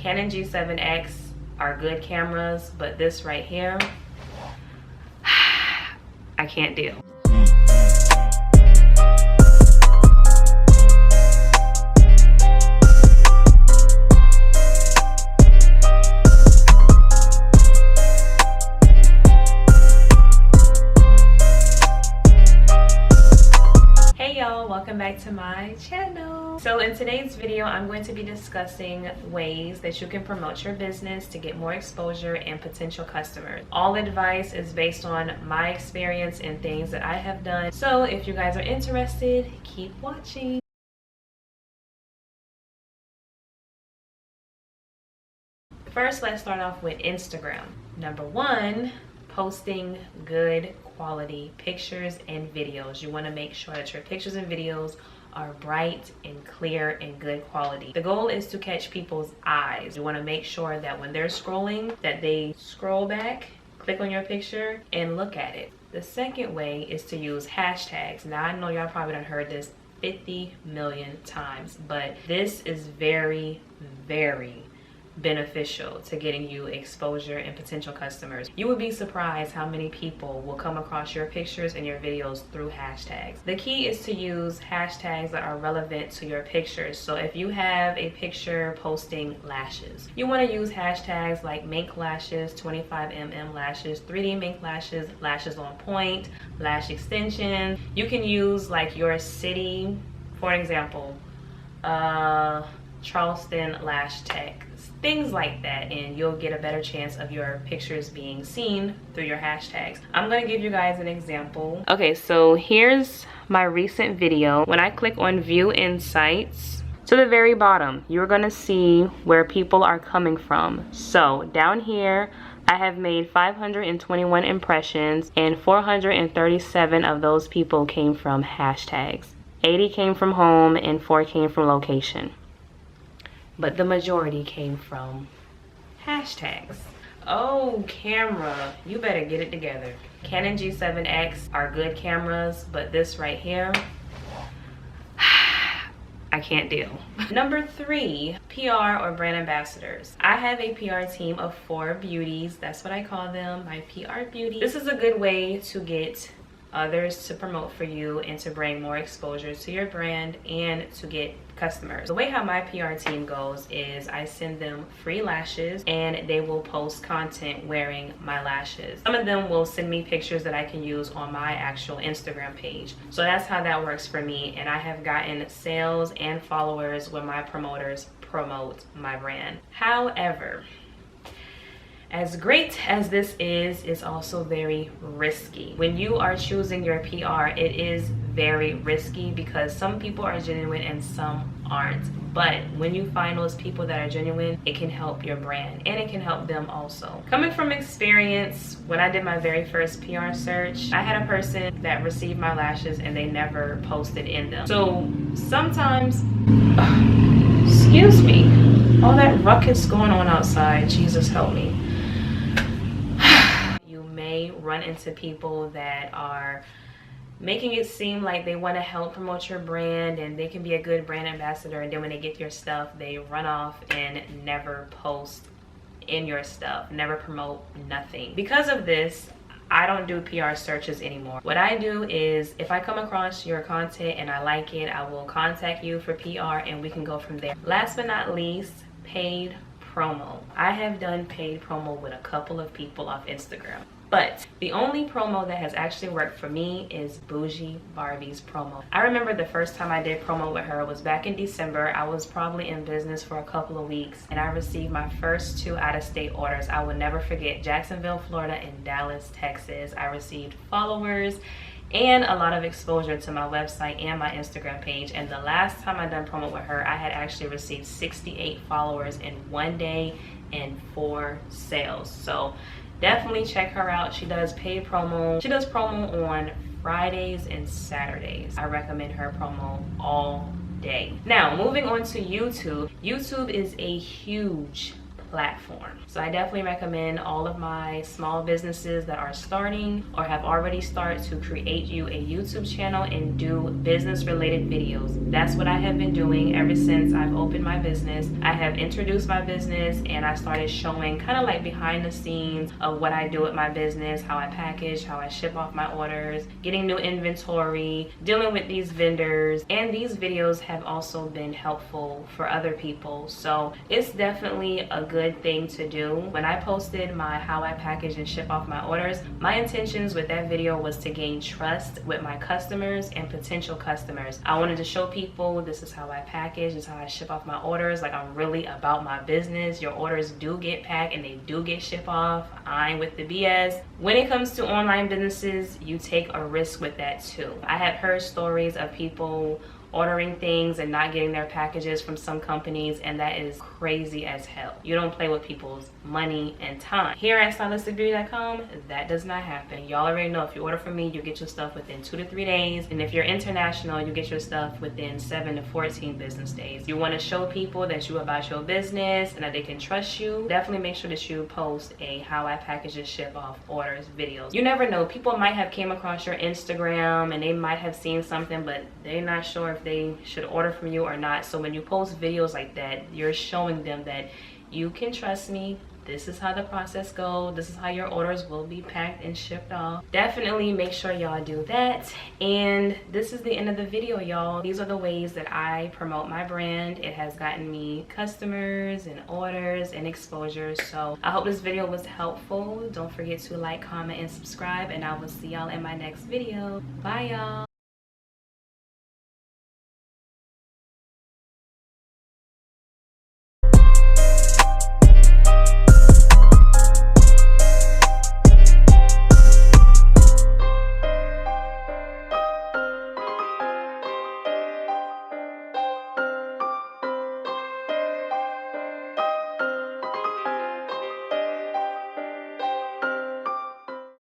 Canon G7X are good cameras, but this right here, I can't deal. Welcome back to my channel. So in today's video, I'm going to be discussing ways that you can promote your business to get more exposure and potential customers. All advice is based on my experience and things that I have done. So if you guys are interested, keep watching. First, let's start off with Instagram. Number one, posting good quality pictures and videos. You want to make sure that your pictures and videos are bright and clear and good quality. The goal is to catch people's eyes. You want to make sure that when they're scrolling, that they scroll back, click on your picture, and look at it. The second way is to use hashtags. Now, I know y'all probably done heard this 50 million times, but this is very, very beneficial to getting you exposure and potential customers. You would be surprised how many people will come across your pictures and your videos through hashtags. The key is to use hashtags that are relevant to your pictures. So if you have a picture posting lashes, you want to use hashtags like mink lashes, 25mm lashes, 3D mink lashes, lashes on point, lash extension. You can use like your city, for example, Charleston Lash Tech, things like that, and you'll get a better chance of your pictures being seen through your hashtags. I'm gonna give you guys an example. Okay, so here's my recent video. When I click on View Insights, to the very bottom, you're gonna see where people are coming from. So down here, I have made 521 impressions, and 437 of those people came from hashtags. 80 came from home, and 4 came from location. But the majority came from hashtags. Oh, camera, you better get it together. Canon G7X are good cameras, but this right here, I can't deal. Number 3, PR or brand ambassadors. I have a PR team of 4 beauties. That's what I call them, my PR beauty. This is a good way to get others to promote for you and to bring more exposure to your brand and to get customers. The way how my PR team goes is I send them free lashes and they will post content wearing my lashes. Some of them will send me pictures that I can use on my actual Instagram page. So that's how that works for me, and I have gotten sales and followers when my promoters promote my brand. However, as great as this is, it's also very risky. When you are choosing your PR, it is very risky because some people are genuine and some aren't. But when you find those people that are genuine, it can help your brand and it can help them also. Coming from experience, when I did my very first PR search, I had a person that received my lashes and they never posted in them. So sometimes, excuse me, all that ruckus going on outside, Jesus help me. Run into people that are making it seem like they want to help promote your brand and they can be a good brand ambassador, and then when they get your stuff, they run off and never post in your stuff, never promote, nothing. Because of this, I don't do PR searches anymore. What I do is if I come across your content and I like it, I will contact you for PR and we can go from there. Last but not least, paid promo. I have done paid promo with a couple of people off Instagram. But the only promo that has actually worked for me is Bougie Barbie's promo. I remember the first time I did promo with her was back in December. I was probably in business for a couple of weeks and I received my first 2 out-of-state orders. I will never forget Jacksonville, Florida and Dallas, Texas. I received followers and a lot of exposure to my website and my Instagram page. And the last time I done promo with her, I had actually received 68 followers in 1 day and 4 sales. So definitely check her out. She does paid promo. She does promo on Fridays and Saturdays. I recommend her promo all day. Now, moving on to YouTube. YouTube is a huge platform. So I definitely recommend all of my small businesses that are starting or have already started to create you a YouTube channel and do business related videos. That's what I have been doing ever since I've opened my business. I have introduced my business and I started showing kind of like behind the scenes of what I do with my business, how I package, how I ship off my orders, getting new inventory, dealing with these vendors. And these videos have also been helpful for other people. So it's definitely a good thing to do. When I posted my how I package and ship off my orders, my intentions with that video was to gain trust with my customers and potential customers. I wanted to show people this is how I package, this is how I ship off my orders. Like, I'm really about my business. Your orders do get packed and they do get shipped off. I ain't with the BS. When it comes to online businesses, you take a risk with that too. I have heard stories of people ordering things and not getting their packages from some companies, and that is crazy as hell. You don't play with people's money and time. Here at stylisticbeauty.com, that does not happen. Y'all already know if you order from me, you get your stuff within 2 to 3 days, and if you're international, you get your stuff within 7 to 14 business days. You want to show people that you about your business and that they can trust you, definitely make sure that you post a how I package and ship off orders videos. You never know, people might have came across your Instagram and they might have seen something, but they're not sure if they should order from you or not. So when you post videos like that, you're showing them that you can trust me. This is how the process goes. This is how your orders will be packed and shipped off. Definitely make sure y'all do that. And this is the end of the video, y'all. These are the ways that I promote my brand. It has gotten me customers and orders and exposure. So I hope this video was helpful. Don't forget to like, comment, and subscribe, and I will see y'all in my next video. Bye, y'all.